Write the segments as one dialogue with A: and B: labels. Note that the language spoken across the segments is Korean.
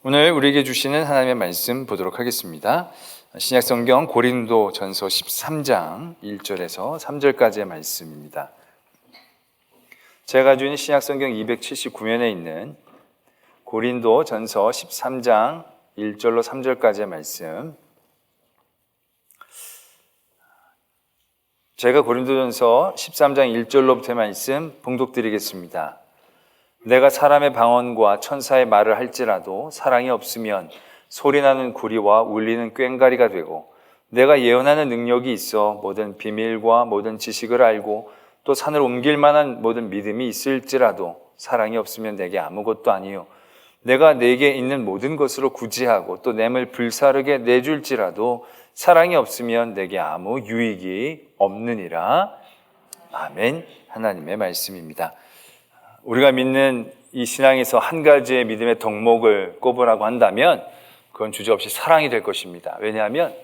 A: 오늘 우리에게 주시는 하나님의 말씀 보도록 하겠습니다. 신약성경 고린도전서 13장 1절에서 3절까지의 말씀입니다. 제가 가지고 있는 신약성경 279면에 있는 고린도전서 13장 1절로 3절까지의 말씀, 제가 고린도전서 13장 1절로부터의 말씀 봉독드리겠습니다. 내가 사람의 방언과 천사의 말을 할지라도 사랑이 없으면 소리나는 구리와 울리는 꽹과리가 되고, 내가 예언하는 능력이 있어 모든 비밀과 모든 지식을 알고 또 산을 옮길 만한 모든 믿음이 있을지라도 사랑이 없으면 내게 아무것도 아니요, 내가 내게 있는 모든 것으로 구제하고 또 냄을 불사르게 내줄지라도 사랑이 없으면 내게 아무 유익이 없느니라. 아멘. 하나님의 말씀입니다. 우리가 믿는 이 신앙에서 한 가지의 믿음의 덕목을 꼽으라고 한다면 그건 주저없이 사랑이 될 것입니다. 왜냐하면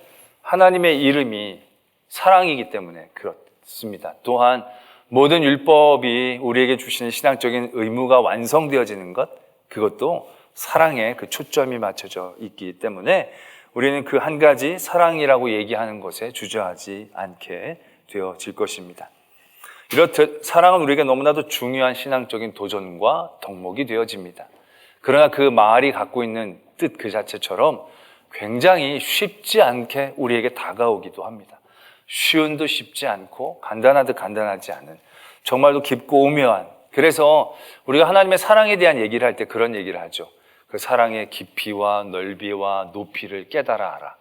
A: 하나님의 이름이 사랑이기 때문에 그렇습니다. 또한 모든 율법이 우리에게 주시는 신앙적인 의무가 완성되어지는 것, 그것도 사랑에 그 초점이 맞춰져 있기 때문에 우리는 그 한 가지 사랑이라고 얘기하는 것에 주저하지 않게 되어질 것입니다. 이렇듯 사랑은 우리에게 너무나도 중요한 신앙적인 도전과 덕목이 되어집니다. 그러나 그 말이 갖고 있는 뜻 그 자체처럼 굉장히 쉽지 않게 우리에게 다가오기도 합니다. 쉬운 듯 쉽지 않고 간단하듯 간단하지 않은, 정말로 깊고 오묘한, 그래서 우리가 하나님의 사랑에 대한 얘기를 할 때 그런 얘기를 하죠. 그 사랑의 깊이와 넓이와 높이를 깨달아 알아.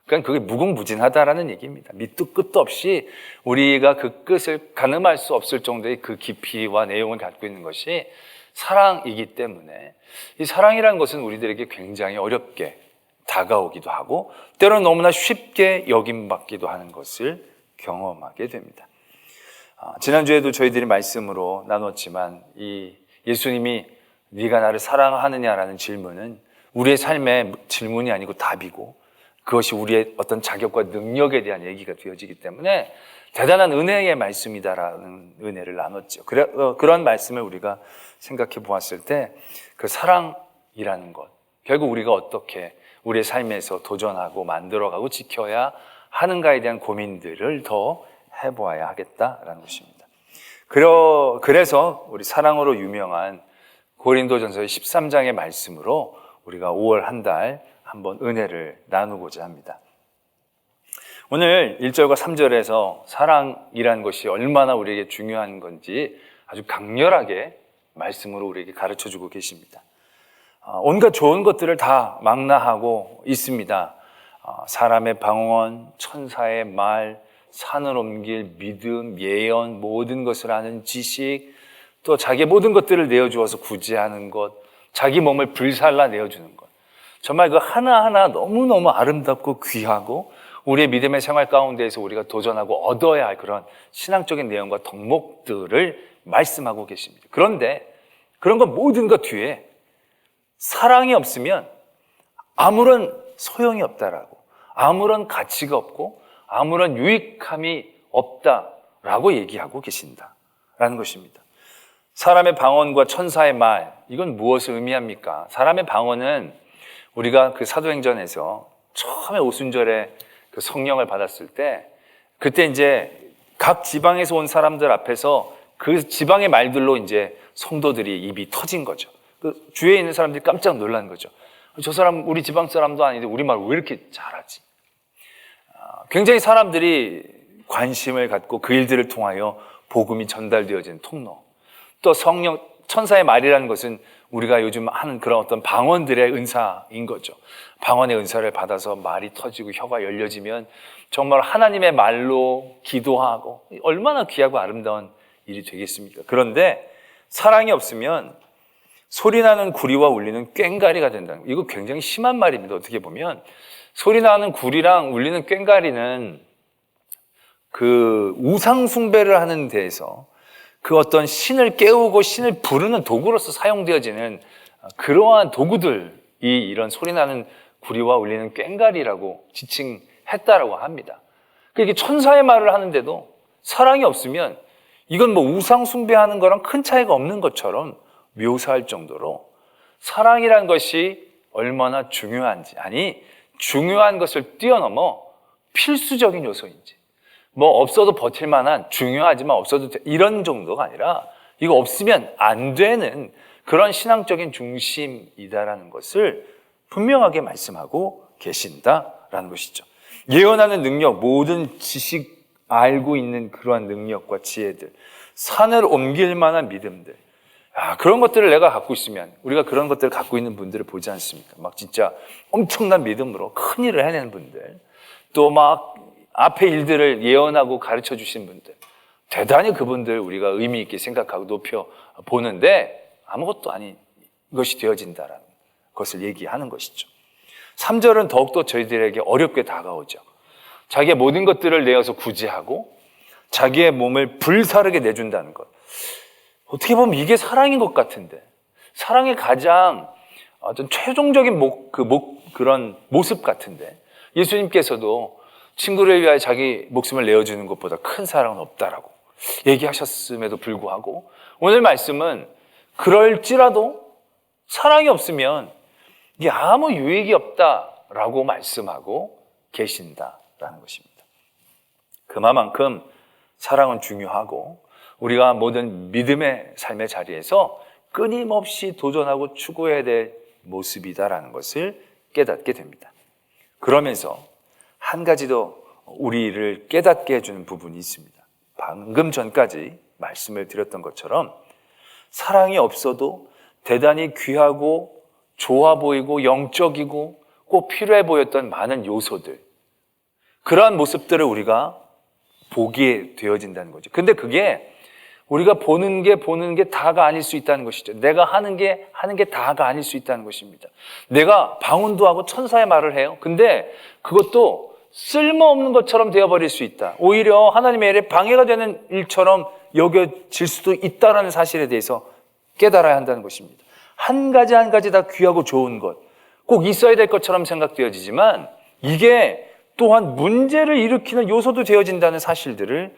A: 그러니까 그게 무궁무진하다라는 얘기입니다. 밑도 끝도 없이 우리가 그 끝을 가늠할 수 없을 정도의 그 깊이와 내용을 갖고 있는 것이 사랑이기 때문에, 이 사랑이라는 것은 우리들에게 굉장히 어렵게 다가오기도 하고 때로는 너무나 쉽게 여김받기도 하는 것을 경험하게 됩니다. 지난주에도 저희들이 말씀으로 나눴지만 이 예수님이 네가 나를 사랑하느냐라는 질문은 우리의 삶의 질문이 아니고 답이고, 그것이 우리의 어떤 자격과 능력에 대한 얘기가 되어지기 때문에 대단한 은혜의 말씀이다라는 은혜를 나눴죠. 그런 말씀을 우리가 생각해 보았을 때 그 사랑이라는 것, 결국 우리가 어떻게 우리의 삶에서 도전하고 만들어가고 지켜야 하는가에 대한 고민들을 더 해보아야 하겠다라는 것입니다. 그래서 우리 사랑으로 유명한 고린도전서의 13장의 말씀으로 우리가 5월 한 달 한번 은혜를 나누고자 합니다. 오늘 1절과 3절에서 사랑이라는 것이 얼마나 우리에게 중요한 건지 아주 강렬하게 말씀으로 우리에게 가르쳐주고 계십니다. 온갖 좋은 것들을 다 망라하고 있습니다. 사람의 방언, 천사의 말, 산을 옮길 믿음, 예언, 모든 것을 아는 지식, 또 자기의 모든 것들을 내어주어서 구제하는 것, 자기 몸을 불살라 내어주는 것, 정말 그 하나하나 너무너무 아름답고 귀하고 우리의 믿음의 생활 가운데에서 우리가 도전하고 얻어야 할 그런 신앙적인 내용과 덕목들을 말씀하고 계십니다. 그런데 그런 것 모든 것 뒤에 사랑이 없으면 아무런 소용이 없다라고, 아무런 가치가 없고 아무런 유익함이 없다라고 얘기하고 계신다라는 것입니다. 사람의 방언과 천사의 말, 이건 무엇을 의미합니까? 사람의 방언은 우리가 그 사도행전에서 처음에 오순절에 그 성령을 받았을 때, 그때 이제 각 지방에서 온 사람들 앞에서 그 지방의 말들로 이제 성도들이 입이 터진 거죠. 그 주위에 있는 사람들이 깜짝 놀란 거죠. 저 사람 우리 지방 사람도 아닌데 우리말 왜 이렇게 잘하지? 굉장히 사람들이 관심을 갖고 그 일들을 통하여 복음이 전달되어지는 통로. 또 성령, 천사의 말이라는 것은 우리가 요즘 하는 그런 어떤 방언들의 은사인 거죠. 방언의 은사를 받아서 말이 터지고 혀가 열려지면 정말 하나님의 말로 기도하고 얼마나 귀하고 아름다운 일이 되겠습니까? 그런데 사랑이 없으면 소리나는 구리와 울리는 꽹과리가 된다는 거. 이거 굉장히 심한 말입니다. 어떻게 보면 소리나는 구리랑 울리는 꽹과리는 그 우상 숭배를 하는 데에서 그 어떤 신을 깨우고 신을 부르는 도구로서 사용되어지는 그러한 도구들이 이런 소리나는 구리와 울리는 꽹과리라고 지칭했다라고 합니다. 그러니까 천사의 말을 하는데도 사랑이 없으면 이건 뭐 우상 숭배하는 거랑 큰 차이가 없는 것처럼 묘사할 정도로 사랑이라는 것이 얼마나 중요한지, 아니 중요한 것을 뛰어넘어 필수적인 요소인지, 뭐 없어도 버틸 만한, 중요하지만 없어도 이런 정도가 아니라 이거 없으면 안 되는 그런 신앙적인 중심이다라는 것을 분명하게 말씀하고 계신다라는 것이죠. 예언하는 능력, 모든 지식, 알고 있는 그러한 능력과 지혜들, 산을 옮길 만한 믿음들, 그런 것들을 내가 갖고 있으면, 우리가 그런 것들을 갖고 있는 분들을 보지 않습니까? 막 진짜 엄청난 믿음으로 큰 일을 해내는 분들, 또 막 앞의 일들을 예언하고 가르쳐 주신 분들, 대단히 그분들 우리가 의미 있게 생각하고 높여 보는데 아무것도 아닌 것이 되어진다라는 것을 얘기하는 것이죠. 3절은 더욱더 저희들에게 어렵게 다가오죠. 자기의 모든 것들을 내어서 구제하고 자기의 몸을 불사르게 내준다는 것. 어떻게 보면 이게 사랑인 것 같은데, 사랑의 가장 어떤 최종적인 그런 모습 같은데, 예수님께서도 친구를 위하여 자기 목숨을 내어주는 것보다 큰 사랑은 없다라고 얘기하셨음에도 불구하고 오늘 말씀은 그럴지라도 사랑이 없으면 이게 아무 유익이 없다라고 말씀하고 계신다라는 것입니다. 그만큼 사랑은 중요하고 우리가 모든 믿음의 삶의 자리에서 끊임없이 도전하고 추구해야 될 모습이다라는 것을 깨닫게 됩니다. 그러면서 한 가지 더 우리를 깨닫게 해주는 부분이 있습니다. 방금 전까지 말씀을 드렸던 것처럼 사랑이 없어도 대단히 귀하고 좋아 보이고 영적이고 꼭 필요해 보였던 많은 요소들, 그러한 모습들을 우리가 보게 되어진다는 거죠. 근데 그게 우리가 보는 게 다가 아닐 수 있다는 것이죠. 내가 하는 게 다가 아닐 수 있다는 것입니다. 내가 방언도 하고 천사의 말을 해요. 근데 그것도 쓸모없는 것처럼 되어버릴 수 있다. 오히려 하나님의 일에 방해가 되는 일처럼 여겨질 수도 있다는 사실에 대해서 깨달아야 한다는 것입니다. 한 가지 한 가지 다 귀하고 좋은 것, 꼭 있어야 될 것처럼 생각되어지지만 이게 또한 문제를 일으키는 요소도 되어진다는 사실들을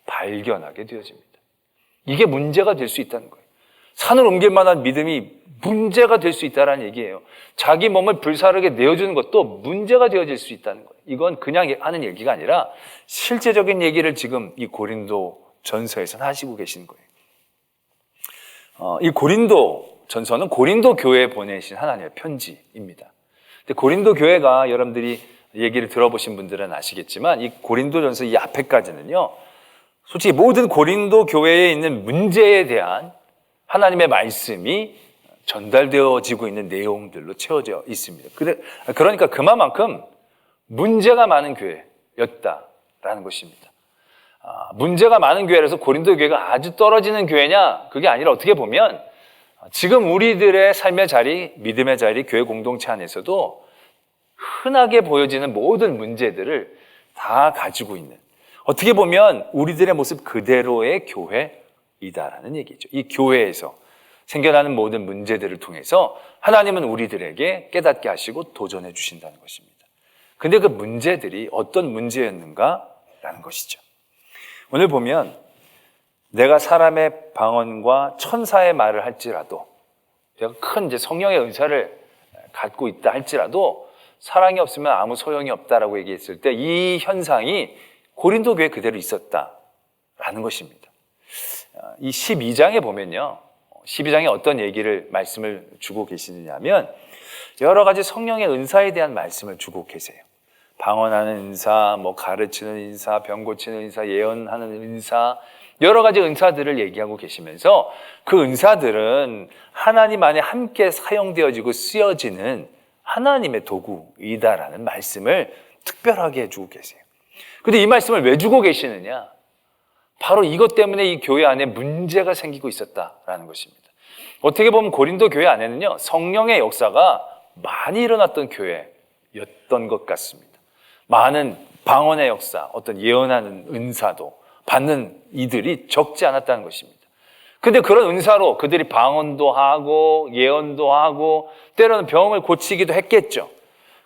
A: 발견하게 되어집니다. 이게 문제가 될 수 있다는 거예요. 산을 옮길 만한 믿음이 문제가 될 수 있다는 얘기예요. 자기 몸을 불사르게 내어주는 것도 문제가 되어질 수 있다는 거예요. 이건 그냥 하는 얘기가 아니라 실제적인 얘기를 지금 이 고린도 전서에서는 하시고 계신 거예요. 이 고린도 전서는 고린도 교회에 보내신 하나님의 편지입니다. 근데 고린도 교회가 여러분들이 얘기를 들어보신 분들은 아시겠지만 이 고린도 전서 이 앞에까지는요, 솔직히 모든 고린도 교회에 있는 문제에 대한 하나님의 말씀이 전달되어지고 있는 내용들로 채워져 있습니다. 그러니까 그만큼 문제가 많은 교회였다라는 것입니다. 문제가 많은 교회라서 고린도 교회가 아주 떨어지는 교회냐? 그게 아니라 어떻게 보면 지금 우리들의 삶의 자리, 믿음의 자리, 교회 공동체 안에서도 흔하게 보여지는 모든 문제들을 다 가지고 있는, 어떻게 보면 우리들의 모습 그대로의 교회이다라는 얘기죠. 이 교회에서 생겨나는 모든 문제들을 통해서 하나님은 우리들에게 깨닫게 하시고 도전해 주신다는 것입니다. 근데 그 문제들이 어떤 문제였는가라는 것이죠. 오늘 보면 내가 사람의 방언과 천사의 말을 할지라도, 내가 큰 이제 성령의 은사를 갖고 있다 할지라도 사랑이 없으면 아무 소용이 없다라고 얘기했을 때 이 현상이 고린도 교회 그대로 있었다라는 것입니다. 이 12장에 보면요, 12장에 어떤 말씀을 주고 계시느냐면 여러 가지 성령의 은사에 대한 말씀을 주고 계세요. 방언하는 은사, 가르치는 은사, 병 고치는 은사, 예언하는 은사, 여러 가지 은사들을 얘기하고 계시면서 그 은사들은 하나님 안에 함께 사용되어지고 쓰여지는 하나님의 도구이다라는 말씀을 특별하게 해주고 계세요. 근데 이 말씀을 왜 주고 계시느냐? 바로 이것 때문에 이 교회 안에 문제가 생기고 있었다라는 것입니다. 어떻게 보면 고린도 교회 안에는요, 성령의 역사가 많이 일어났던 교회였던 것 같습니다. 많은 방언의 역사, 어떤 예언하는 은사도 받는 이들이 적지 않았다는 것입니다. 근데 그런 은사로 그들이 방언도 하고 예언도 하고 때로는 병을 고치기도 했겠죠.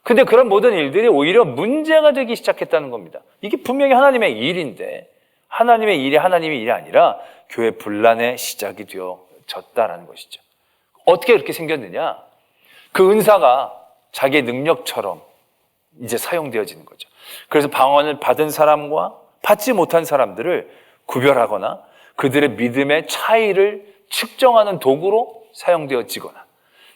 A: 근데 그런 모든 일들이 오히려 문제가 되기 시작했다는 겁니다. 이게 분명히 하나님의 일인데 하나님의 일이 하나님의 일이 아니라 교회 분란의 시작이 되어졌다라는 것이죠. 어떻게 그렇게 생겼느냐? 그 은사가 자기의 능력처럼 이제 사용되어지는 거죠. 그래서 방언을 받은 사람과 받지 못한 사람들을 구별하거나 그들의 믿음의 차이를 측정하는 도구로 사용되어지거나,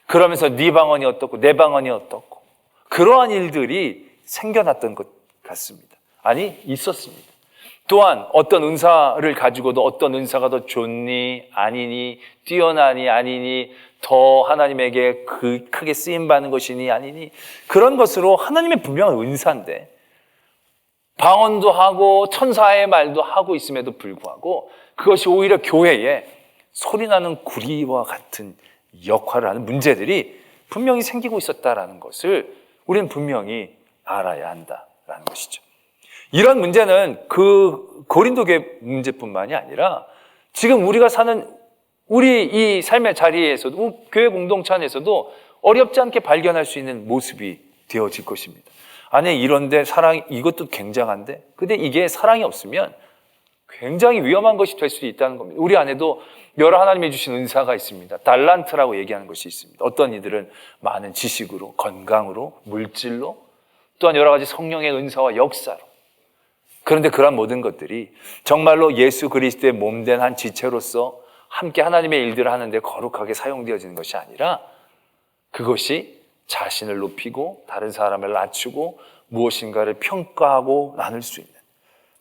A: 그러면서 네 방언이 어떻고 내 방언이 어떻고, 그러한 일들이 생겨났던 것 같습니다. 아니, 있었습니다. 또한 어떤 은사를 가지고도 어떤 은사가 더 좋니 아니니, 뛰어나니 아니니, 더 하나님에게 크게 쓰임받는 것이니 아니니, 그런 것으로 하나님의 분명한 은사인데 방언도 하고 천사의 말도 하고 있음에도 불구하고 그것이 오히려 교회에 소리나는 구리와 같은 역할을 하는 문제들이 분명히 생기고 있었다라는 것을 우리는 분명히 알아야 한다라는 것이죠. 이런 문제는 그 고린도 교회 문제뿐만이 아니라 지금 우리가 사는 우리 이 삶의 자리에서도, 교회 공동체 안에서도 어렵지 않게 발견할 수 있는 모습이 되어질 것입니다. 아니, 이런데 이것도 굉장한데, 근데 이게 사랑이 없으면 굉장히 위험한 것이 될 수도 있다는 겁니다. 우리 안에도 여러 하나님이 주신 은사가 있습니다. 달란트라고 얘기하는 것이 있습니다. 어떤 이들은 많은 지식으로, 건강으로, 물질로, 또한 여러 가지 성령의 은사와 역사로. 그런데 그런 모든 것들이 정말로 예수 그리스도의 몸된 한 지체로서 함께 하나님의 일들을 하는데 거룩하게 사용되어지는 것이 아니라, 그것이 자신을 높이고 다른 사람을 낮추고 무엇인가를 평가하고 나눌 수 있는,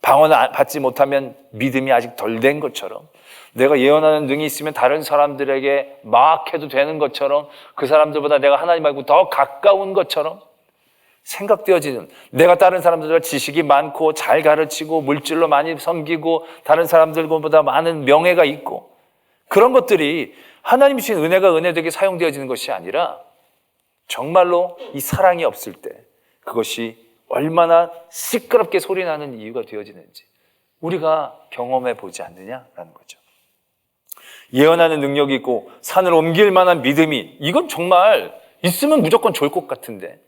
A: 방언을 받지 못하면 믿음이 아직 덜 된 것처럼, 내가 예언하는 능이 있으면 다른 사람들에게 막 해도 되는 것처럼, 그 사람들보다 내가 하나님하고 더 가까운 것처럼 생각되어지는, 내가 다른 사람들보다 지식이 많고 잘 가르치고 물질로 많이 섬기고 다른 사람들보다 많은 명예가 있고, 그런 것들이 하나님 주신 은혜가 은혜되게 사용되어지는 것이 아니라 정말로 이 사랑이 없을 때 그것이 얼마나 시끄럽게 소리나는 이유가 되어지는지 우리가 경험해 보지 않느냐라는 거죠. 예언하는 능력이 있고 산을 옮길 만한 믿음이, 이건 정말 있으면 무조건 좋을 것 같은데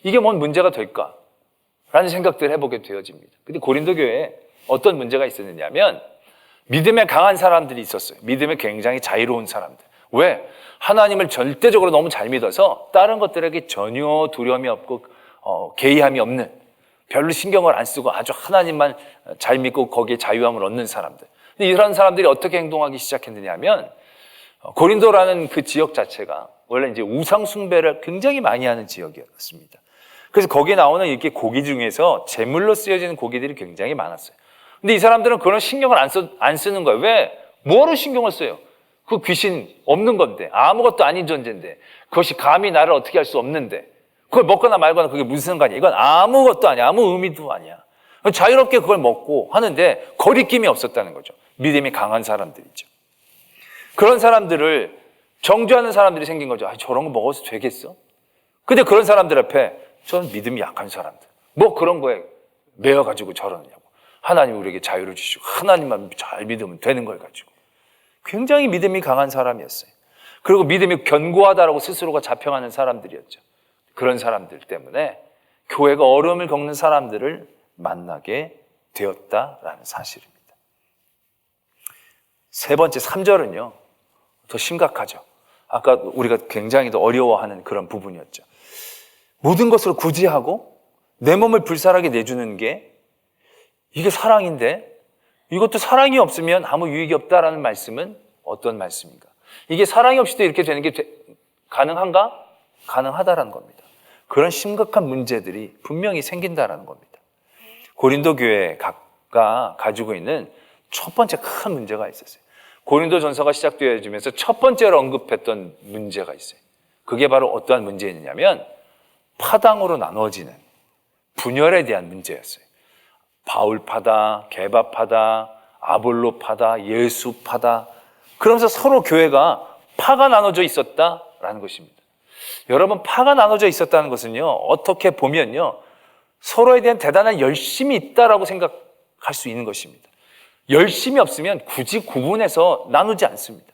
A: 이게 뭔 문제가 될까? 라는 생각들을 해보게 되어집니다. 근데 고린도 교회에 어떤 문제가 있었느냐면 믿음에 강한 사람들이 있었어요. 믿음에 굉장히 자유로운 사람들. 왜? 하나님을 절대적으로 너무 잘 믿어서 다른 것들에게 전혀 두려움이 없고 개의함이 없는, 별로 신경을 안 쓰고 아주 하나님만 잘 믿고 거기에 자유함을 얻는 사람들. 근데 이런 사람들이 어떻게 행동하기 시작했느냐 하면, 고린도라는 그 지역 자체가 원래 이제 우상 숭배를 굉장히 많이 하는 지역이었습니다. 그래서 거기에 나오는 이렇게 고기 중에서 제물로 쓰여지는 고기들이 굉장히 많았어요. 근데 이 사람들은 그런 신경을 안 쓰는 거예요. 왜? 뭐로 신경을 써요? 그 귀신 없는 건데, 아무것도 아닌 존재인데, 그것이 감히 나를 어떻게 할 수 없는데, 그걸 먹거나 말거나 그게 무슨 상관이야? 이건 아무것도 아니야. 아무 의미도 아니야. 자유롭게 그걸 먹고 하는데 거리낌이 없었다는 거죠. 믿음이 강한 사람들이죠. 그런 사람들을 정죄하는 사람들이 생긴 거죠. 저런 거 먹어도 되겠어? 근데 그런 사람들 앞에 저는 믿음이 약한 사람들, 뭐 그런 거에 매여가지고 저러느냐고. 하나님 우리에게 자유를 주시고 하나님만 잘 믿으면 되는 걸 가지고 굉장히 믿음이 강한 사람이었어요. 그리고 믿음이 견고하다라고 스스로가 자평하는 사람들이었죠. 그런 사람들 때문에 교회가 어려움을 겪는 사람들을 만나게 되었다라는 사실입니다. 세 번째 3절은요 더 심각하죠. 아까 우리가 굉장히 더 어려워하는 그런 부분이었죠. 모든 것을 구제하고 내 몸을 불살하게 내주는 게 이게 사랑인데, 이것도 사랑이 없으면 아무 유익이 없다라는 말씀은 어떤 말씀인가? 이게 사랑이 없이도 이렇게 되는 게 가능한가? 가능하다라는 겁니다. 그런 심각한 문제들이 분명히 생긴다라는 겁니다. 고린도 교회가 가지고 있는 첫 번째 큰 문제가 있었어요. 고린도 전서가 시작되어지면서 첫 번째로 언급했던 문제가 있어요. 그게 바로 어떠한 문제였냐면 파당으로 나누어지는 분열에 대한 문제였어요. 바울파다, 게바파다, 아볼로파다, 예수파다, 그러면서 서로 교회가 파가 나눠져 있었다라는 것입니다. 여러분, 파가 나눠져 있었다는 것은요, 어떻게 보면요, 서로에 대한 대단한 열심이 있다라고 생각할 수 있는 것입니다. 열심이 없으면 굳이 구분해서 나누지 않습니다.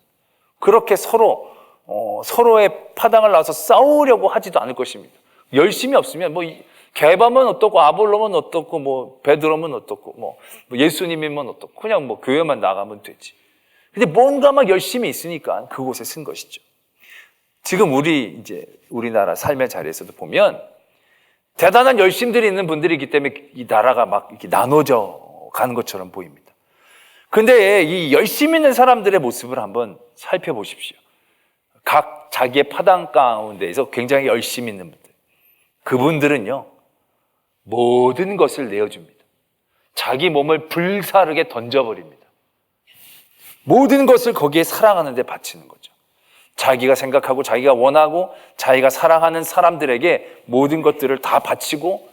A: 그렇게 서로의 파당을 나와서 싸우려고 하지도 않을 것입니다. 열심이 없으면 게바면 어떻고, 아볼로면 어떻고, 베드로면 어떻고, 예수님이면 어떻고, 그냥 교회만 나가면 되지. 근데 뭔가 막 열심히 있으니까 그곳에 쓴 것이죠. 지금 우리나라 삶의 자리에서도 보면 대단한 열심들이 있는 분들이기 때문에 이 나라가 막 이렇게 나눠져 가는 것처럼 보입니다. 근데 이 열심 있는 사람들의 모습을 한번 살펴보십시오. 각 자기의 파당 가운데에서 굉장히 열심히 있는 분들. 그분들은요, 모든 것을 내어줍니다. 자기 몸을 불사르게 던져버립니다. 모든 것을 거기에 사랑하는 데 바치는 거죠. 자기가 생각하고 자기가 원하고 자기가 사랑하는 사람들에게 모든 것들을 다 바치고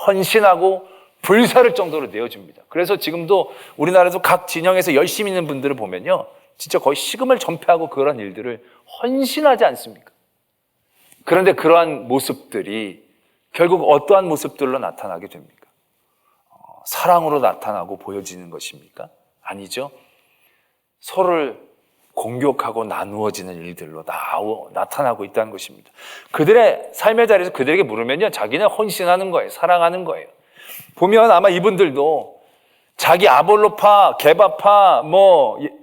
A: 헌신하고 불사를 정도로 내어줍니다. 그래서 지금도 우리나라에서 각 진영에서 열심히 있는 분들을 보면요, 진짜 거의 식음을 전폐하고 그런 일들을 헌신하지 않습니까? 그런데 그러한 모습들이 결국 어떠한 모습들로 나타나게 됩니까? 사랑으로 나타나고 보여지는 것입니까? 아니죠. 서로를 공격하고 나누어지는 일들로 나타나고 있다는 것입니다. 그들의 삶의 자리에서 그들에게 물으면요, 자기는 헌신하는 거예요. 사랑하는 거예요. 보면 아마 이분들도 자기 아볼로파, 게바파,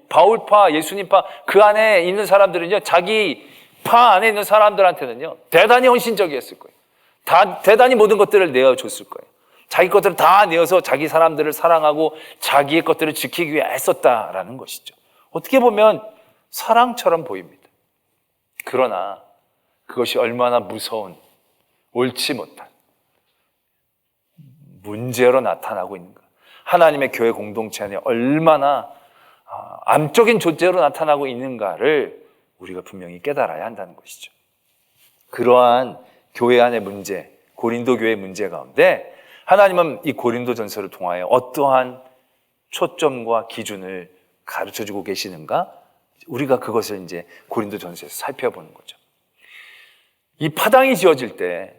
A: 바울파, 예수님파 그 안에 있는 사람들은요, 자기 파 안에 있는 사람들한테는요, 대단히 헌신적이었을 거예요. 대단히 모든 것들을 내어줬을 거예요. 자기 것들을 다 내어서 자기 사람들을 사랑하고 자기의 것들을 지키기 위해 애썼다라는 것이죠. 어떻게 보면 사랑처럼 보입니다. 그러나 그것이 얼마나 무서운, 옳지 못한 문제로 나타나고 있는가. 하나님의 교회 공동체 안에 얼마나 암적인 존재로 나타나고 있는가를 우리가 분명히 깨달아야 한다는 것이죠. 그러한 교회 안의 문제, 고린도 교회의 문제 가운데 하나님은 이 고린도 전서를 통하여 어떠한 초점과 기준을 가르쳐주고 계시는가? 우리가 그것을 이제 고린도 전서에서 살펴보는 거죠. 이 파당이 지어질 때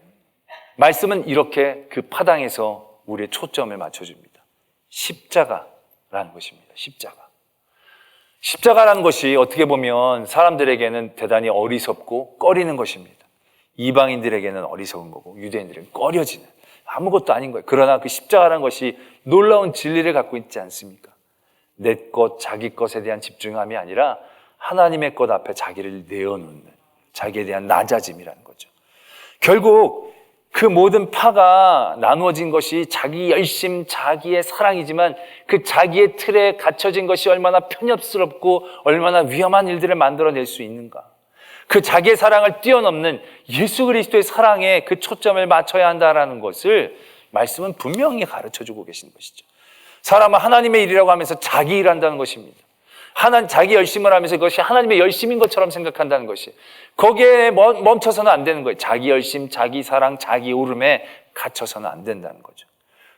A: 말씀은 이렇게 그 파당에서 우리의 초점을 맞춰줍니다. 십자가라는 것입니다. 십자가라는 것이 어떻게 보면 사람들에게는 대단히 어리석고 꺼리는 것입니다. 이방인들에게는 어리석은 거고 유대인들에게는 꺼려지는, 아무것도 아닌 거예요. 그러나 그 십자가라는 것이 놀라운 진리를 갖고 있지 않습니까? 내 것, 자기 것에 대한 집중함이 아니라 하나님의 것 앞에 자기를 내어놓는, 자기에 대한 낮아짐이라는 거죠. 결국 그 모든 파가 나누어진 것이 자기 열심, 자기의 사랑이지만 그 자기의 틀에 갇혀진 것이 얼마나 편협스럽고 얼마나 위험한 일들을 만들어낼 수 있는가. 그 자기의 사랑을 뛰어넘는 예수 그리스도의 사랑에 그 초점을 맞춰야 한다는 것을 말씀은 분명히 가르쳐주고 계신 것이죠. 사람은 하나님의 일이라고 하면서 자기 일한다는 것입니다. 자기 열심을 하면서 그것이 하나님의 열심인 것처럼 생각한다는 것이, 거기에 멈춰서는 안 되는 거예요. 자기 열심, 자기 사랑, 자기 오름에 갇혀서는 안 된다는 거죠.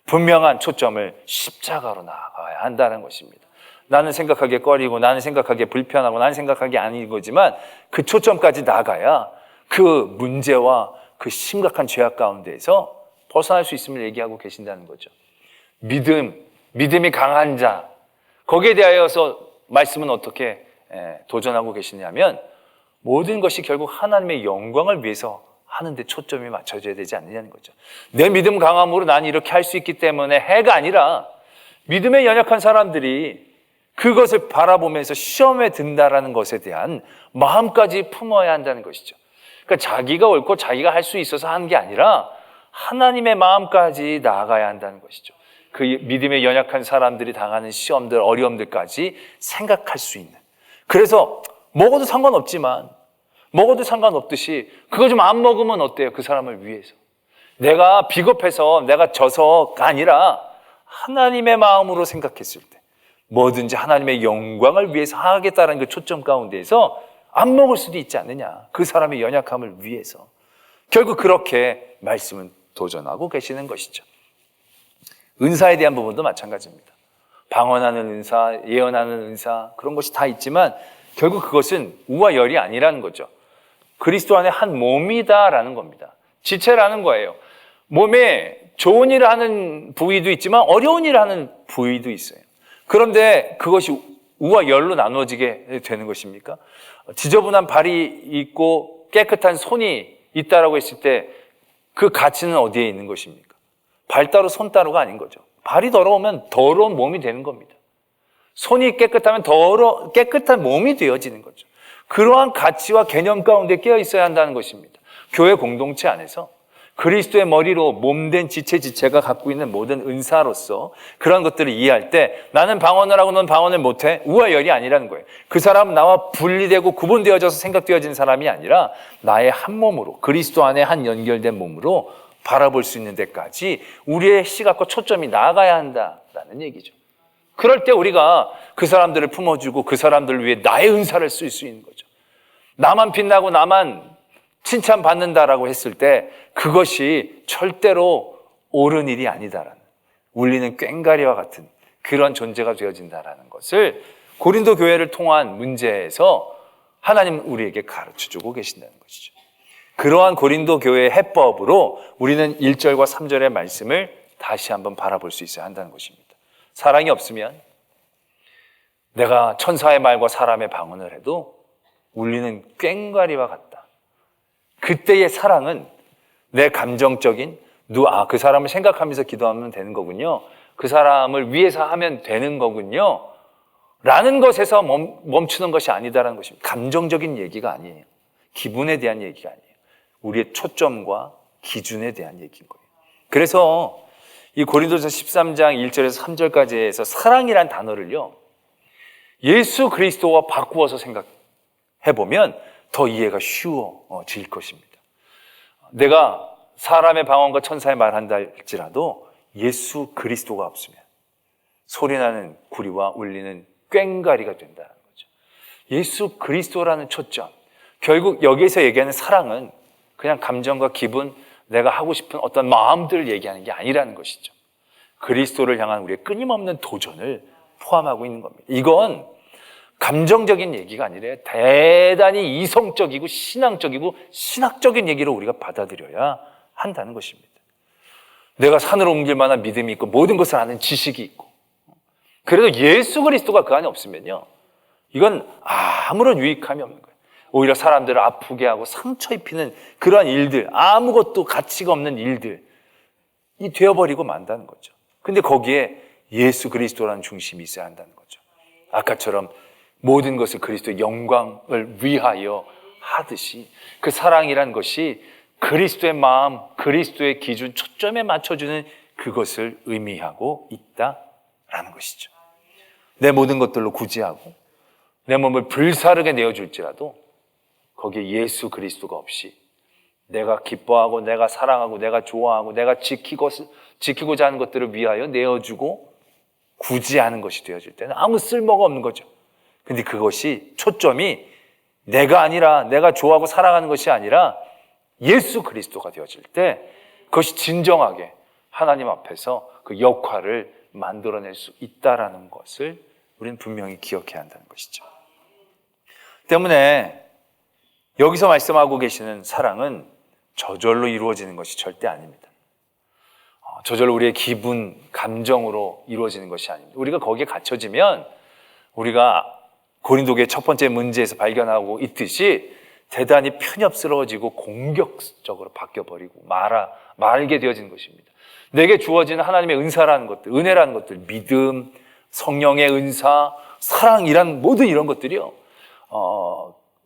A: 분명한 초점을 십자가로 나아가야 한다는 것입니다. 나는 생각하기에 꺼리고 나는 생각하기에 불편하고 나는 생각하기에 아닌 거지만 그 초점까지 나가야 그 문제와 그 심각한 죄악 가운데에서 벗어날 수 있음을 얘기하고 계신다는 거죠. 믿음이 강한 자, 거기에 대하여서 말씀은 어떻게 도전하고 계시냐면 모든 것이 결국 하나님의 영광을 위해서 하는데 초점이 맞춰져야 되지 않느냐는 거죠. 내 믿음 강함으로 난 이렇게 할 수 있기 때문에 해가 아니라 믿음에 연약한 사람들이 그것을 바라보면서 시험에 든다라는 것에 대한 마음까지 품어야 한다는 것이죠. 그러니까 자기가 옳고 자기가 할 수 있어서 하는 게 아니라 하나님의 마음까지 나아가야 한다는 것이죠. 그 믿음에 연약한 사람들이 당하는 시험들, 어려움들까지 생각할 수 있는. 그래서 먹어도 상관없지만 먹어도 상관없듯이 그거 좀 안 먹으면 어때요? 그 사람을 위해서. 내가 비겁해서 내가 져서가 아니라 하나님의 마음으로 생각했을 때 뭐든지 하나님의 영광을 위해서 하겠다는 그 초점 가운데에서 안 먹을 수도 있지 않느냐. 그 사람의 연약함을 위해서. 결국 그렇게 말씀은 도전하고 계시는 것이죠. 은사에 대한 부분도 마찬가지입니다. 방언하는 은사, 예언하는 은사, 그런 것이 다 있지만 결국 그것은 우와 열이 아니라는 거죠. 그리스도 안에 한 몸이다라는 겁니다. 지체라는 거예요. 몸에 좋은 일을 하는 부위도 있지만 어려운 일을 하는 부위도 있어요. 그런데 그것이 우와 열로 나누어지게 되는 것입니까? 지저분한 발이 있고 깨끗한 손이 있다라고 했을 때 그 가치는 어디에 있는 것입니까? 발 따로 손 따로가 아닌 거죠. 발이 더러우면 더러운 몸이 되는 겁니다. 손이 깨끗하면 깨끗한 몸이 되어지는 거죠. 그러한 가치와 개념 가운데 깨어 있어야 한다는 것입니다. 교회 공동체 안에서 그리스도의 머리로 몸된 지체가 갖고 있는 모든 은사로서 그런 것들을 이해할 때 나는 방언을 하고 넌 방언을 못해? 우화열이 아니라는 거예요. 그 사람은 나와 분리되고 구분되어져서 생각되어진 사람이 아니라 나의 한 몸으로, 그리스도 안에 한 연결된 몸으로 바라볼 수 있는 데까지 우리의 시각과 초점이 나아가야 한다라는 얘기죠. 그럴 때 우리가 그 사람들을 품어주고 그 사람들을 위해 나의 은사를 쓸 수 있는 거죠. 나만 빛나고 나만 칭찬받는다라고 했을 때 그것이 절대로 옳은 일이 아니다라는, 울리는 꽹과리와 같은 그런 존재가 되어진다라는 것을 고린도 교회를 통한 문제에서 하나님 우리에게 가르쳐주고 계신다는 것이죠. 그러한 고린도 교회의 해법으로 우리는 1절과 3절의 말씀을 다시 한번 바라볼 수 있어야 한다는 것입니다. 사랑이 없으면 내가 천사의 말과 사람의 방언을 해도 울리는 꽹과리와 같다. 그때의 사랑은 내 감정적인 그 사람을 생각하면서 기도하면 되는 거군요. 그 사람을 위해서 하면 되는 거군요. 라는 것에서 멈추는 것이 아니다라는 것입니다. 감정적인 얘기가 아니에요. 기분에 대한 얘기가 아니에요. 우리의 초점과 기준에 대한 얘기인 거예요. 그래서 이 고린도서 13장 1절에서 3절까지에서 사랑이란 단어를요, 예수 그리스도와 바꾸어서 생각해보면 더 이해가 쉬워질 것입니다. 내가 사람의 방언과 천사의 말한다 할지라도 예수 그리스도가 없으면 소리나는 구리와 울리는 꽹과리가 된다는 거죠. 예수 그리스도라는 초점, 결국 여기에서 얘기하는 사랑은 그냥 감정과 기분, 내가 하고 싶은 어떤 마음들을 얘기하는 게 아니라는 것이죠. 그리스도를 향한 우리의 끊임없는 도전을 포함하고 있는 겁니다. 이건 감정적인 얘기가 아니라 대단히 이성적이고 신앙적이고 신학적인 얘기로 우리가 받아들여야 한다는 것입니다. 내가 산으로 옮길 만한 믿음이 있고 모든 것을 아는 지식이 있고, 그래도 예수 그리스도가 그 안에 없으면요, 이건 아무런 유익함이 없는 거예요. 오히려 사람들을 아프게 하고 상처 입히는 그러한 일들, 아무것도 가치가 없는 일들이 되어버리고 만다는 거죠. 근데 거기에 예수 그리스도라는 중심이 있어야 한다는 거죠. 아까처럼 모든 것을 그리스도의 영광을 위하여 하듯이 그 사랑이란 것이 그리스도의 마음, 그리스도의 기준, 초점에 맞춰주는 그것을 의미하고 있다라는 것이죠. 내 모든 것들로 구제하고 내 몸을 불사르게 내어줄지라도 거기에 예수 그리스도가 없이 내가 기뻐하고 내가 사랑하고 내가 좋아하고 내가 지키고자 하는 것들을 위하여 내어주고 구제하는 것이 되어질 때는 아무 쓸모가 없는 거죠. 근데 그것이 초점이 내가 아니라, 내가 좋아하고 사랑하는 것이 아니라 예수 그리스도가 되어질 때 그것이 진정하게 하나님 앞에서 그 역할을 만들어낼 수 있다라는 것을 우리는 분명히 기억해야 한다는 것이죠. 때문에 여기서 말씀하고 계시는 사랑은 저절로 이루어지는 것이 절대 아닙니다. 저절로 우리의 기분, 감정으로 이루어지는 것이 아닙니다. 우리가 거기에 갇혀지면 우리가 고린도교의 첫 번째 문제에서 발견하고 있듯이 대단히 편협스러워지고 공격적으로 바뀌어버리고 말게 되어지는 것입니다. 내게 주어지는 하나님의 은사라는 것들, 은혜라는 것들, 믿음, 성령의 은사, 사랑이란 모든 이런 것들이요,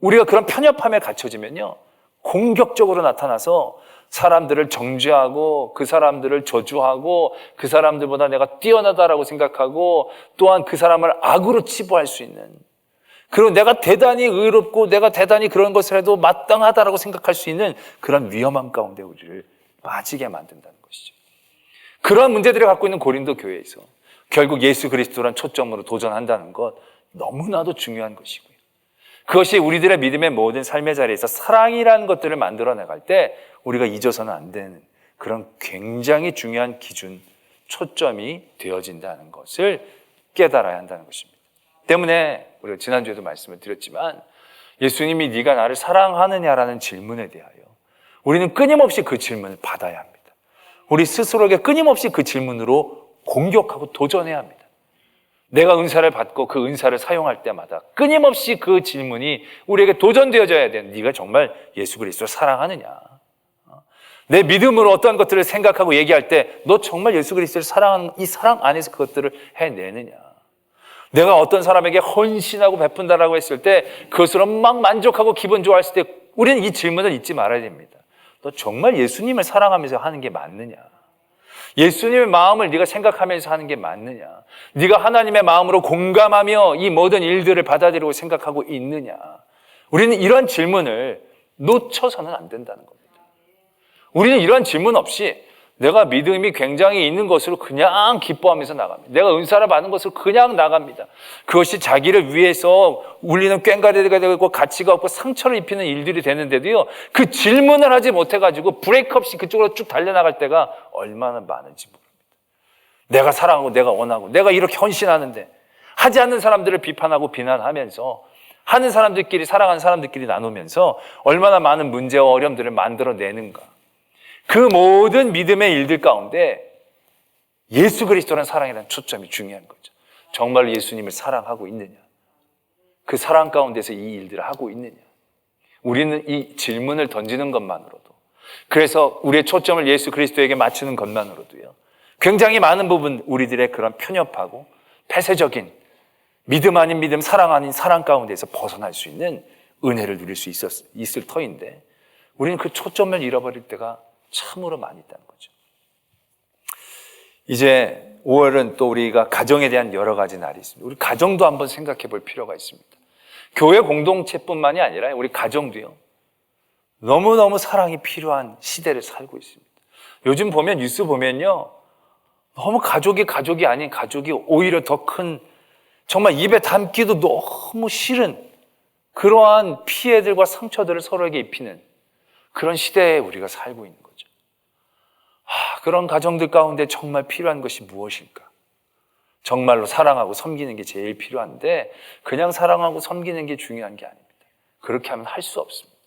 A: 우리가 그런 편협함에 갇혀지면요, 공격적으로 나타나서 사람들을 정죄하고 그 사람들을 저주하고 그 사람들보다 내가 뛰어나다라고 생각하고 또한 그 사람을 악으로 치부할 수 있는, 그리고 내가 대단히 의롭고 내가 대단히 그런 것을 해도 마땅하다라고 생각할 수 있는 그런 위험함 가운데 우리를 빠지게 만든다는 것이죠. 그러한 문제들을 갖고 있는 고린도 교회에서 결국 예수 그리스도란 초점으로 도전한다는 것, 너무나도 중요한 것이고요. 그것이 우리들의 믿음의 모든 삶의 자리에서 사랑이라는 것들을 만들어 나갈 때 우리가 잊어서는 안 되는 그런 굉장히 중요한 기준, 초점이 되어진다는 것을 깨달아야 한다는 것입니다. 때문에 우리가 지난주에도 말씀을 드렸지만 예수님이 네가 나를 사랑하느냐라는 질문에 대하여 우리는 끊임없이 그 질문을 받아야 합니다. 우리 스스로에게 끊임없이 그 질문으로 공격하고 도전해야 합니다. 내가 은사를 받고 그 은사를 사용할 때마다 끊임없이 그 질문이 우리에게 도전되어져야 돼. 네가 정말 예수 그리스도를 사랑하느냐? 내 믿음으로 어떤 것들을 생각하고 얘기할 때 너 정말 예수 그리스도를 사랑하는 이 사랑 안에서 그것들을 해내느냐? 내가 어떤 사람에게 헌신하고 베푼다라고 했을 때 그것으로 막 만족하고 기분 좋아했을 때 우리는 이 질문을 잊지 말아야 됩니다. 너 정말 예수님을 사랑하면서 하는 게 맞느냐? 예수님의 마음을 네가 생각하면서 하는 게 맞느냐? 네가 하나님의 마음으로 공감하며 이 모든 일들을 받아들이고 생각하고 있느냐? 우리는 이런 질문을 놓쳐서는 안 된다는 겁니다. 우리는 이런 질문 없이 내가 믿음이 굉장히 있는 것으로 그냥 기뻐하면서 나갑니다. 내가 은사를 받은 것으로 그냥 나갑니다. 그것이 자기를 위해서 울리는 꽹과리가 되고 가치가 없고 상처를 입히는 일들이 되는데도요, 그 질문을 하지 못해가지고 브레이크 없이 그쪽으로 쭉 달려나갈 때가 얼마나 많은지 모릅니다. 내가 사랑하고 내가 원하고 내가 이렇게 헌신하는데 하지 않는 사람들을 비판하고 비난하면서 하는 사람들끼리 사랑하는 사람들끼리 나누면서 얼마나 많은 문제와 어려움들을 만들어내는가. 그 모든 믿음의 일들 가운데 예수 그리스도라는 사랑이라는 초점이 중요한 거죠. 정말로 예수님을 사랑하고 있느냐? 그 사랑 가운데서 이 일들을 하고 있느냐? 우리는 이 질문을 던지는 것만으로도, 그래서 우리의 초점을 예수 그리스도에게 맞추는 것만으로도요, 굉장히 많은 부분 우리들의 그런 편협하고 폐쇄적인 믿음 아닌 믿음, 사랑 아닌 사랑 가운데서 벗어날 수 있는 은혜를 누릴 수 있을 터인데 우리는 그 초점을 잃어버릴 때가 참으로 많이 있다는 거죠. 이제 5월은 또 우리가 가정에 대한 여러 가지 날이 있습니다. 우리 가정도 한번 생각해 볼 필요가 있습니다. 교회 공동체뿐만이 아니라 우리 가정도요, 너무너무 사랑이 필요한 시대를 살고 있습니다. 요즘 보면 뉴스 보면요, 너무 가족이 아닌 가족이 오히려 더 큰, 정말 입에 담기도 너무 싫은 그러한 피해들과 상처들을 서로에게 입히는 그런 시대에 우리가 살고 있는 거죠. 그런 가정들 가운데 정말 필요한 것이 무엇일까? 정말로 사랑하고 섬기는 게 제일 필요한데 그냥 사랑하고 섬기는 게 중요한 게 아닙니다. 그렇게 하면 할 수 없습니다.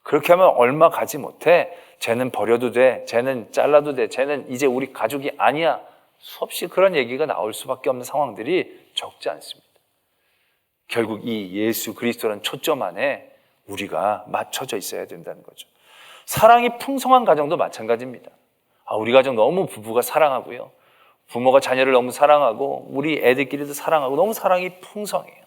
A: 그렇게 하면 얼마 가지 못해. 쟤는 버려도 돼, 쟤는 잘라도 돼, 쟤는 이제 우리 가족이 아니야. 수없이 그런 얘기가 나올 수밖에 없는 상황들이 적지 않습니다. 결국 이 예수 그리스도라는 초점 안에 우리가 맞춰져 있어야 된다는 거죠. 사랑이 풍성한 가정도 마찬가지입니다. 우리 가정 너무 부부가 사랑하고요, 부모가 자녀를 너무 사랑하고 우리 애들끼리도 사랑하고 너무 사랑이 풍성해요.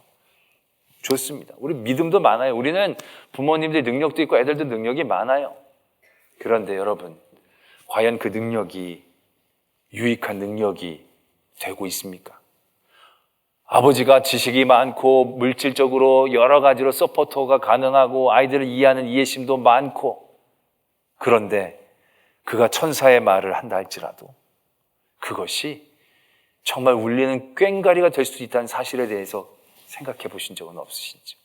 A: 좋습니다. 우리 믿음도 많아요. 우리는 부모님들 능력도 있고 애들도 능력이 많아요. 그런데 여러분, 과연 그 능력이 유익한 능력이 되고 있습니까? 아버지가 지식이 많고 물질적으로 여러 가지로 서포터가 가능하고 아이들을 이해하는 이해심도 많고, 그런데 그가 천사의 말을 한다 할지라도 그것이 정말 울리는 꽹과리가 될 수 있다는 사실에 대해서 생각해 보신 적은 없으신지?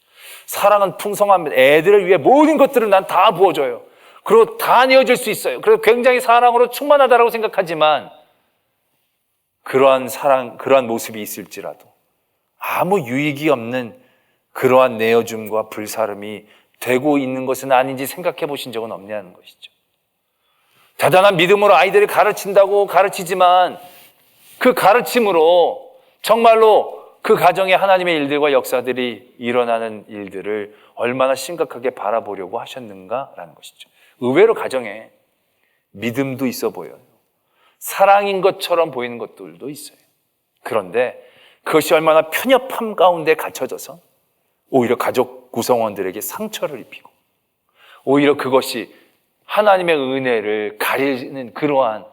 A: 사랑은 풍성합니다. 애들을 위해 모든 것들을 난 다 부어줘요. 그리고 다 내어줄 수 있어요. 그래서 굉장히 사랑으로 충만하다고 생각하지만 그러한 사랑, 그러한 모습이 있을지라도 아무 유익이 없는 그러한 내어줌과 불사름이 되고 있는 것은 아닌지 생각해 보신 적은 없냐는 것이죠. 대단한 믿음으로 아이들을 가르친다고 가르치지만 그 가르침으로 정말로 그 가정에 하나님의 일들과 역사들이 일어나는 일들을 얼마나 심각하게 바라보려고 하셨는가라는 것이죠. 의외로 가정에 믿음도 있어 보여요. 사랑인 것처럼 보이는 것들도 있어요. 그런데 그것이 얼마나 편협함 가운데 갇혀져서 오히려 가족 구성원들에게 상처를 입히고 오히려 그것이 하나님의 은혜를 가리는 그러한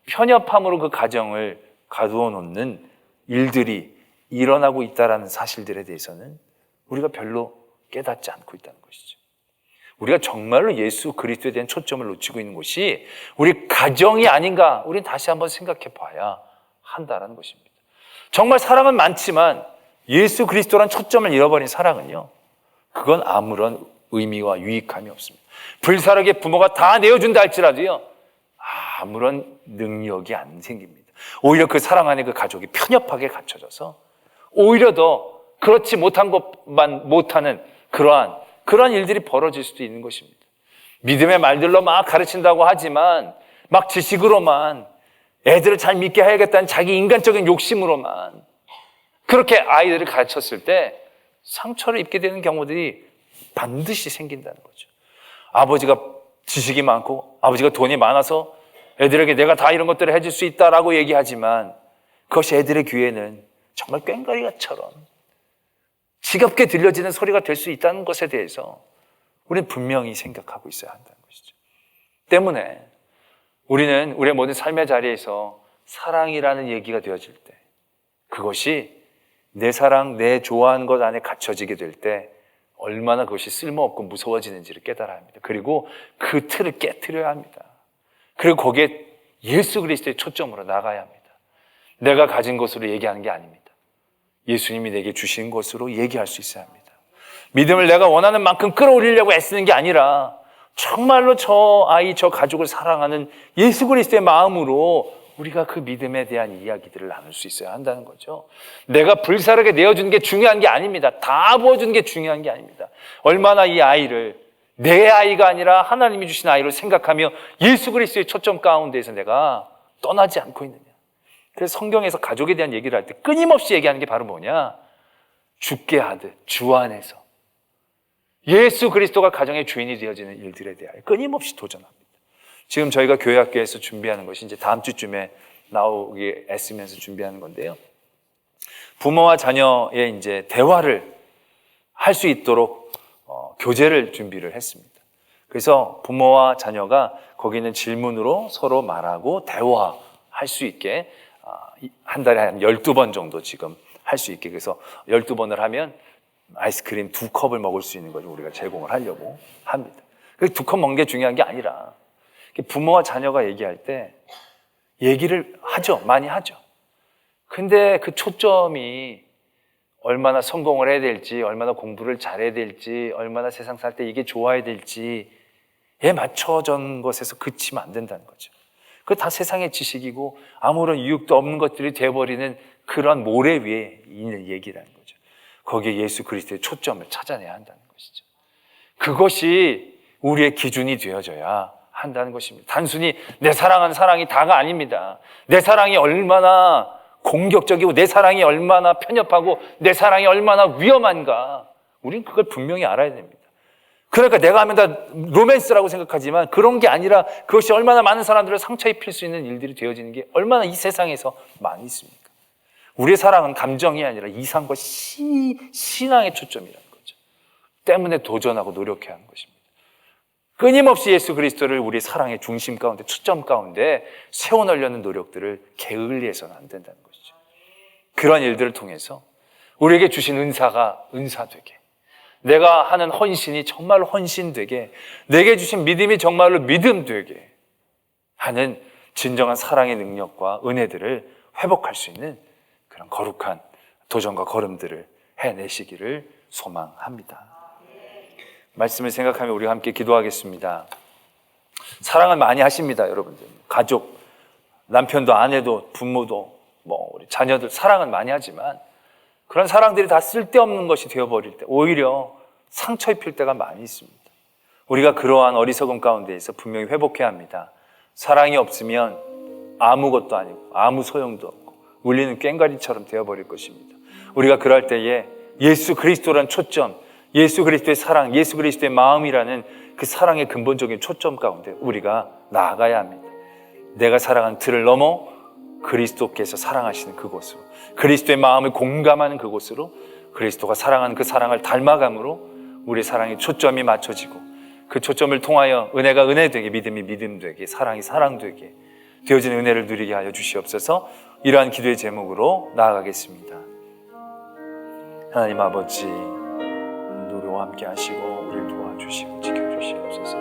A: 편협함으로 그 가정을 가두어 놓는 일들이 일어나고 있다는 사실들에 대해서는 우리가 별로 깨닫지 않고 있다는 것이죠. 우리가 정말로 예수 그리스도에 대한 초점을 놓치고 있는 것이 우리 가정이 아닌가, 우리는 다시 한번 생각해 봐야 한다는 것입니다. 정말 사랑은 많지만 예수 그리스도란 초점을 잃어버린 사랑은요, 그건 아무런 의미와 유익함이 없습니다. 불사르게 부모가 다 내어준다 할지라도요, 아무런 능력이 안 생깁니다. 오히려 그 사랑 안에 그 가족이 편협하게 갇혀져서 오히려 더 그렇지 못한 것만 못하는 그러한 일들이 벌어질 수도 있는 것입니다. 믿음의 말들로 막 가르친다고 하지만 막 지식으로만 애들을 잘 믿게 해야겠다는 자기 인간적인 욕심으로만 그렇게 아이들을 가르쳤을 때 상처를 입게 되는 경우들이 반드시 생긴다는 거죠. 아버지가 지식이 많고 아버지가 돈이 많아서 애들에게 내가 다 이런 것들을 해줄 수 있다라고 얘기하지만 그것이 애들의 귀에는 정말 꽹과리가처럼 지겹게 들려지는 소리가 될 수 있다는 것에 대해서 우리는 분명히 생각하고 있어야 한다는 것이죠. 때문에 우리는 우리의 모든 삶의 자리에서 사랑이라는 얘기가 되어질 때, 그것이 내 사랑, 내 좋아하는 것 안에 갇혀지게 될 때 얼마나 그것이 쓸모없고 무서워지는지를 깨달아야 합니다. 그리고 그 틀을 깨트려야 합니다. 그리고 거기에 예수 그리스도의 초점으로 나가야 합니다. 내가 가진 것으로 얘기하는 게 아닙니다. 예수님이 내게 주신 것으로 얘기할 수 있어야 합니다. 믿음을 내가 원하는 만큼 끌어올리려고 애쓰는 게 아니라 정말로 저 아이, 저 가족을 사랑하는 예수 그리스도의 마음으로 우리가 그 믿음에 대한 이야기들을 나눌 수 있어야 한다는 거죠. 내가 불사르게 내어주는 게 중요한 게 아닙니다. 다 부어주는 게 중요한 게 아닙니다. 얼마나 이 아이를 내 아이가 아니라 하나님이 주신 아이로 생각하며 예수 그리스도의 초점 가운데에서 내가 떠나지 않고 있느냐. 그래서 성경에서 가족에 대한 얘기를 할 때 끊임없이 얘기하는 게 바로 뭐냐? 죽게 하듯 주 안에서 예수 그리스도가 가정의 주인이 되어지는 일들에 대하여 끊임없이 도전합니다. 지금 저희가 교회학교에서 준비하는 것이 이제 다음 주쯤에 나오기 애쓰면서 준비하는 건데요. 부모와 자녀의 이제 대화를 할 수 있도록 교재를 준비를 했습니다. 그래서 부모와 자녀가 거기 있는 질문으로 서로 말하고 대화할 수 있게 한 달에 한 12번 정도 지금 할 수 있게, 그래서 12번을 하면 아이스크림 2컵을 먹을 수 있는 걸 우리가 제공을 하려고 합니다. 그 2컵 먹는 게 중요한 게 아니라 부모와 자녀가 얘기할 때 얘기를 하죠. 많이 하죠. 근데 그 초점이 얼마나 성공을 해야 될지, 얼마나 공부를 잘해야 될지, 얼마나 세상 살 때 이게 좋아야 될지에 맞춰진 것에서 그치면 안 된다는 거죠. 그거 다 세상의 지식이고 아무런 유익도 없는 것들이 되어버리는 그런 모래 위에 있는 얘기라는 거죠. 거기에 예수 그리스도의 초점을 찾아내야 한다는 것이죠. 그것이 우리의 기준이 되어져야 한다는 것입니다. 단순히 내 사랑하는 사랑이 다가 아닙니다. 내 사랑이 얼마나 공격적이고 내 사랑이 얼마나 편협하고 내 사랑이 얼마나 위험한가, 우린 그걸 분명히 알아야 됩니다. 그러니까 내가 하면 다 로맨스라고 생각하지만 그런 게 아니라 그것이 얼마나 많은 사람들을 상처 입힐 수 있는 일들이 되어지는 게 얼마나 이 세상에서 많이 있습니까? 우리의 사랑은 감정이 아니라 이상과 신앙의 초점이라는 거죠. 때문에 도전하고 노력해야 하는 것입니다. 끊임없이 예수 그리스도를 우리의 사랑의 중심 가운데, 초점 가운데 세워놓으려는 노력들을 게을리해서는 안 된다는 것이죠. 그런 일들을 통해서 우리에게 주신 은사가 은사되게, 내가 하는 헌신이 정말로 헌신되게, 내게 주신 믿음이 정말로 믿음되게 하는 진정한 사랑의 능력과 은혜들을 회복할 수 있는 그런 거룩한 도전과 걸음들을 해내시기를 소망합니다. 말씀을 생각하며 우리가 함께 기도하겠습니다. 사랑을 많이 하십니다, 여러분들. 가족, 남편도 아내도 부모도 우리 자녀들 사랑은 많이 하지만 그런 사랑들이 다 쓸데없는 것이 되어버릴 때 오히려 상처 입힐 때가 많이 있습니다. 우리가 그러한 어리석음 가운데에서 분명히 회복해야 합니다. 사랑이 없으면 아무것도 아니고 아무 소용도 없고 울리는 꽹과리처럼 되어버릴 것입니다. 우리가 그럴 때에 예수 그리스도란 초점, 예수 그리스도의 사랑, 예수 그리스도의 마음이라는 그 사랑의 근본적인 초점 가운데 우리가 나아가야 합니다. 내가 사랑한 틀을 넘어 그리스도께서 사랑하시는 그곳으로, 그리스도의 마음을 공감하는 그곳으로, 그리스도가 사랑하는 그 사랑을 닮아감으로 우리의 사랑의 초점이 맞춰지고 그 초점을 통하여 은혜가 은혜되게, 믿음이 믿음되게, 사랑이 사랑되게 되어지는 은혜를 누리게 하여 주시옵소서. 이러한 기도의 제목으로 나아가겠습니다. 하나님 아버지, 우리와 함께 하시고 우리를 도와주시고 지켜주시옵소서.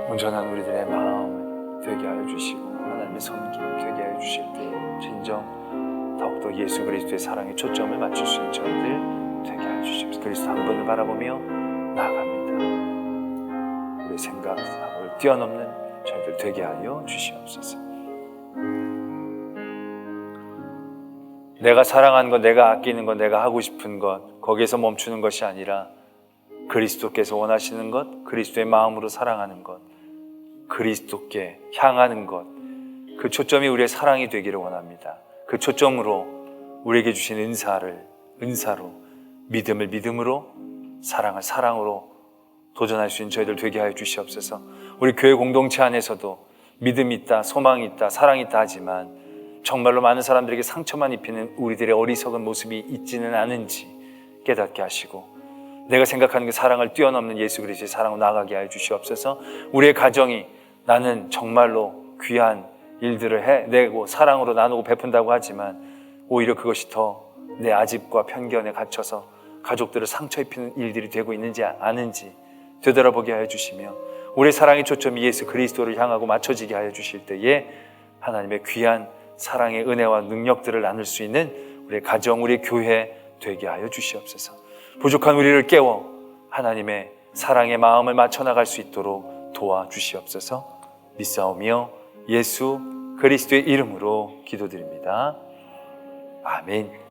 A: 온전한 우리들의 마음 되게 하여 주시고 하나님의 섬김 되게 하여 주실 때 진정 더욱더 예수 그리스도의 사랑에 초점을 맞출 수 있는 저희들 되게 하여 주시옵소서. 그리스도 한 분을 바라보며 나아갑니다. 우리의 생각을 뛰어넘는 저희들 되게 하여 주시옵소서. 내가 사랑하는 것, 내가 아끼는 것, 내가 하고 싶은 것, 거기에서 멈추는 것이 아니라 그리스도께서 원하시는 것, 그리스도의 마음으로 사랑하는 것, 그리스도께 향하는 것, 그 초점이 우리의 사랑이 되기를 원합니다. 그 초점으로 우리에게 주신 은사로, 믿음을 믿음으로, 사랑을 사랑으로 도전할 수 있는 저희들 되게 하여 주시옵소서. 우리 교회 공동체 안에서도 믿음이 있다, 소망이 있다, 사랑이 있다 하지만 정말로 많은 사람들에게 상처만 입히는 우리들의 어리석은 모습이 있지는 않은지 깨닫게 하시고, 내가 생각하는 그 사랑을 뛰어넘는 예수 그리스도의 사랑으로 나아가게 하여 주시옵소서. 우리의 가정이 나는 정말로 귀한 일들을 해내고 사랑으로 나누고 베푼다고 하지만 오히려 그것이 더 내 아집과 편견에 갇혀서 가족들을 상처 입히는 일들이 되고 있는지 아는지 되돌아보게 하여 주시며, 우리의 사랑의 초점이 예수 그리스도를 향하고 맞춰지게 하여 주실 때에 하나님의 귀한 사랑의 은혜와 능력들을 나눌 수 있는 우리의 가정, 우리의 교회 되게 하여 주시옵소서. 부족한 우리를 깨워 하나님의 사랑의 마음을 맞춰 나갈 수 있도록 도와주시옵소서. 믿사오며 예수 그리스도의 이름으로 기도드립니다. 아멘.